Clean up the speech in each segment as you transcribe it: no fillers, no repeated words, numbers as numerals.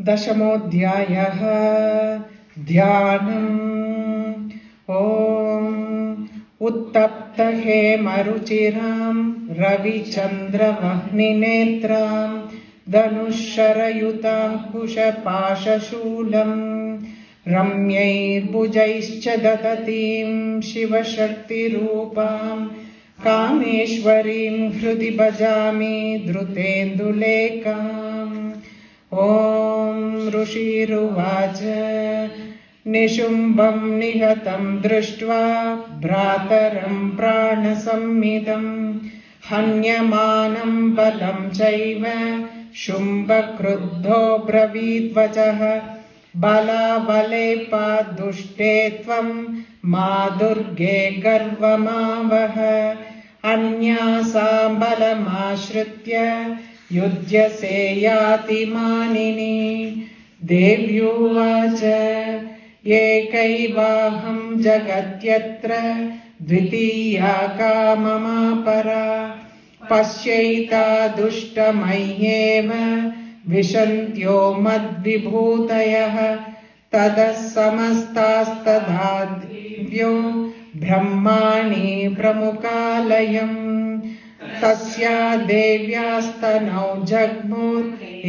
दशमोऽध्यायः ध्यानम्। ॐ उत्तप्तहेमरुचिरां रविचन्द्रवह्निनेत्रां धनुःशरयुतां कुशपाशशूलं रम्यैर्भुजैश्च ददतीं शिवशक्तिरूपां कामेश्वरीं हृदि भजामि धृतेन्दुलेखाम्। ॐ ऋषिरुवाच निशुम्भं निहतं दृष्ट्वा भ्रातरं प्राणसंमितं हन्यमानं बलं चैव शुम्भक्रुद्धो ब्रवीद्वचः बलाबलेपाद्दुष्टे त्वं मा दुर्गे गर्वमावह अन्यासां बलमाश्रित्य युध्यसे यातिमानिनी। देव्युवाच एकैवाहं जगत्यत्र द्वितीया का ममापरा पश्यैता दुष्टमय्येव विशन्त्यो मद्विभूतयः ततः समस्तास्तथा दिव्यो ब्रह्माणि प्रमुखालयम् तस्या देव्यास्तनौ जग्मुः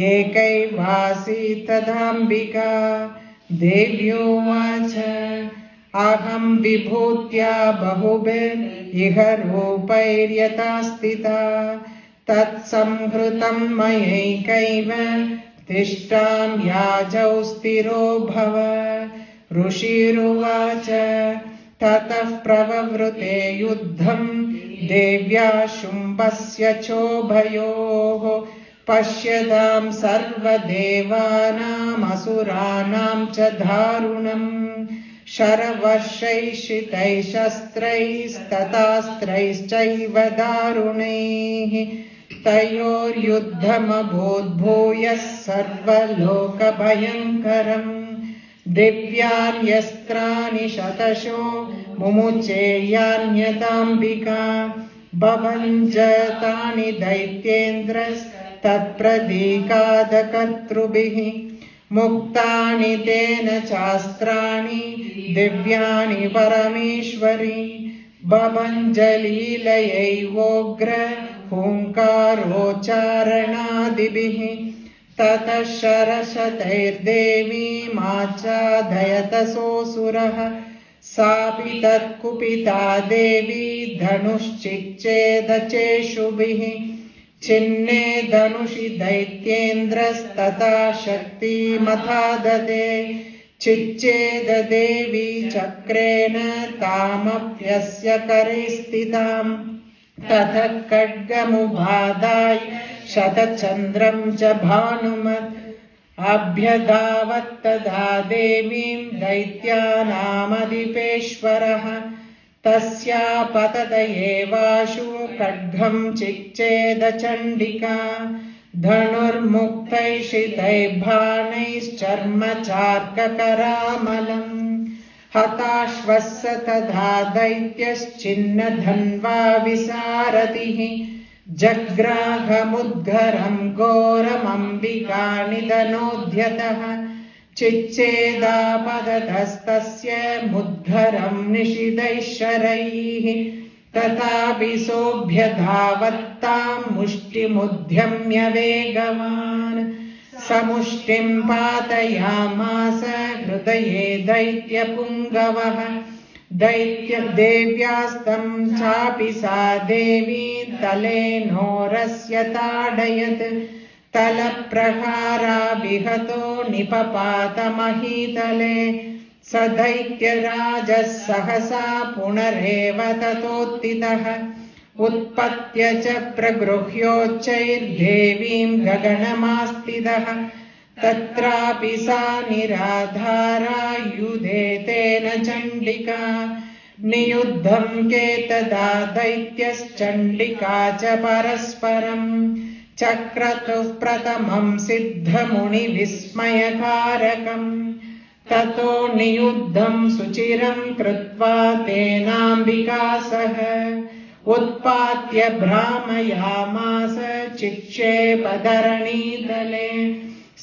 एकैवासी तदाम्बिका। देव्योवाच अहं विभूत्या बहुभिरिह रूपैर्यथा स्थिता तत्संहृतं मयैकैव तिष्ठां याजौ स्थिरो भव। ऋषिरुवाच ततः प्रववृते युद्धं देव्या शुम्भस्य चोभयोः पश्यतां सर्वदेवानामसुराणां च दारुणम् शरवर्षैश्चितैः शस्त्रैस्तथास्त्रैश्चैव दारुणैः तयोर्युद्धमभूद्भूयः सर्वलोकभयङ्करम् दिव्यान्यस्त्राणि शतशो मुमुचे यान्यताम्बिका भवञ्च तानि दैत्येन्द्रस्तत्प्रतीकादकर्तृभिः मुक्तानि तेन चास्त्राणि दिव्यानि परमेश्वरी भवञ्जलीलयैवोग्र हुङ्कारोच्चारणादिभिः ततः शरशतैर्देवीमाच्छादयतसोऽसुरः सापि तत्कुपिता देवी धनुश्चिच्छेदचेषुभिः छिन्ने धनुषि दैत्येन्द्रस्तथा शक्तिमथादते चिच्छेददेवी चक्रेण तामप्यस्य करे स्थिताम् ततः खड्गमुपादाय शतचन्द्रं च भानुमत् अभ्यधावत्तदा देवीं दैत्यानामधिपेश्वरः तस्या पतत एवाशु खड्गं चिच्छेदचण्डिका धनुर्मुक्तैश्चितैर्बाणैश्चर्मचार्ककरामलम् हताश्वस्य तथा दैत्यश्चिन्नधन्वा विसारथिः जग्राहमुद्गरं घोरमम्बिका निधनोद्यतः चिच्छेदापततस्तस्य मुद्गरं निशितैः शरैः तथापि सोऽभ्यधावत्तां मुष्टिमुद्यम्य वेगवान् समुष्टिं पातयामास हृदये दैत्यपुङ्गवः दैत्यदेव्यास्तं चापि सा देवी तलेनोरस्य ताडयत् तलप्रहारा विहतो निपपातमहीतले स दैत्यराजः सहसा पुनरेव ततोत्थितः उत्पत्य च प्रगृह्योच्चैर्देवीं गगनमास्थितः तत्रापि सा निराधारायुधे तेन चण्डिका नियुद्धं केतदा दैत्यश्चण्डिका च परस्परं चक्रतुः प्रथमं सिद्धमुनिविस्मयकारकम् ततो नियुद्धं सुचिरं कृत्वा तेनाम्बिका सह उत्पात्य भ्रामयामास चिक्षेपधरणीतले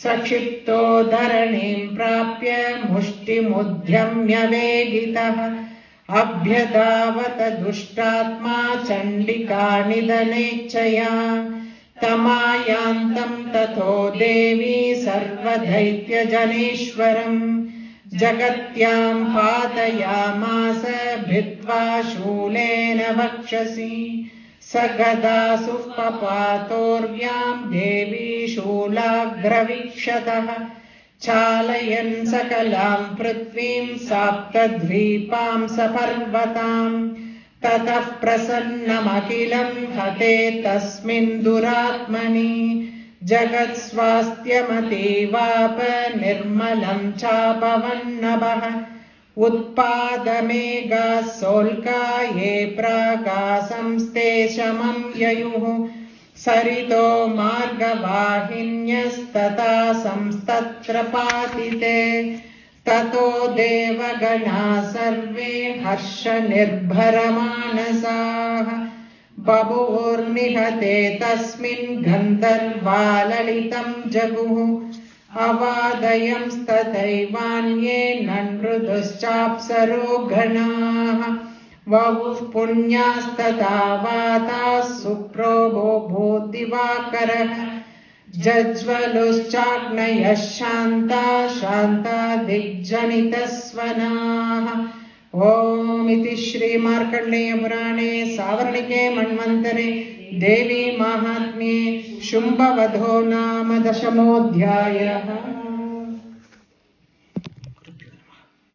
सक्षिप्तो धरणीं प्राप्य मुष्टिमुद्यम्य वेगितः अभ्यधावत दुष्टात्मा चण्डिकानिधनेच्छया तमायान्तं ततो देवी सर्वदैत्यजनेश्वरम् जगत्यां पातयामास भित्त्वा शूलेन वक्षसि स गदासुः पपातोर्व्यां देवी शूलाग्रवीक्षतः चालयन् सकलां पृथ्वीं साप्तद्वीपां सपर्वतां ततः प्रसन्नमखिलं हते तस्मिन् दुरात्मनि जगत्स्वास्थ्यमतीवाप निर्मलं चापवन्नभः उत्पादमेघाः सोल्का ये प्रागासंस्ते शमं ययुः सरितो मार्गवाहिन्यस्तथा संस्तत्र पातिते ततो देवगणाः सर्वे हर्षनिर्भरमानसाः बभूवुर्निहते तस्मिन् गन्धर्वाललितं जगुः अवादयंस्तथैवान्ये नृदुश्चाप्सरो गणाः वहुः पुण्यास्तथा वाताः सुप्रोभो भूदिवाकरः जज्वलुश्चाग्नयः शान्ता दिग्जनितस्वनाः। ओमिति श्रीमार्कण्डेयपुराणे सावर्णिके मन्वन्तरे देवी माहात्म्ये शुम्भवधो नाम 10मोऽध्यायः।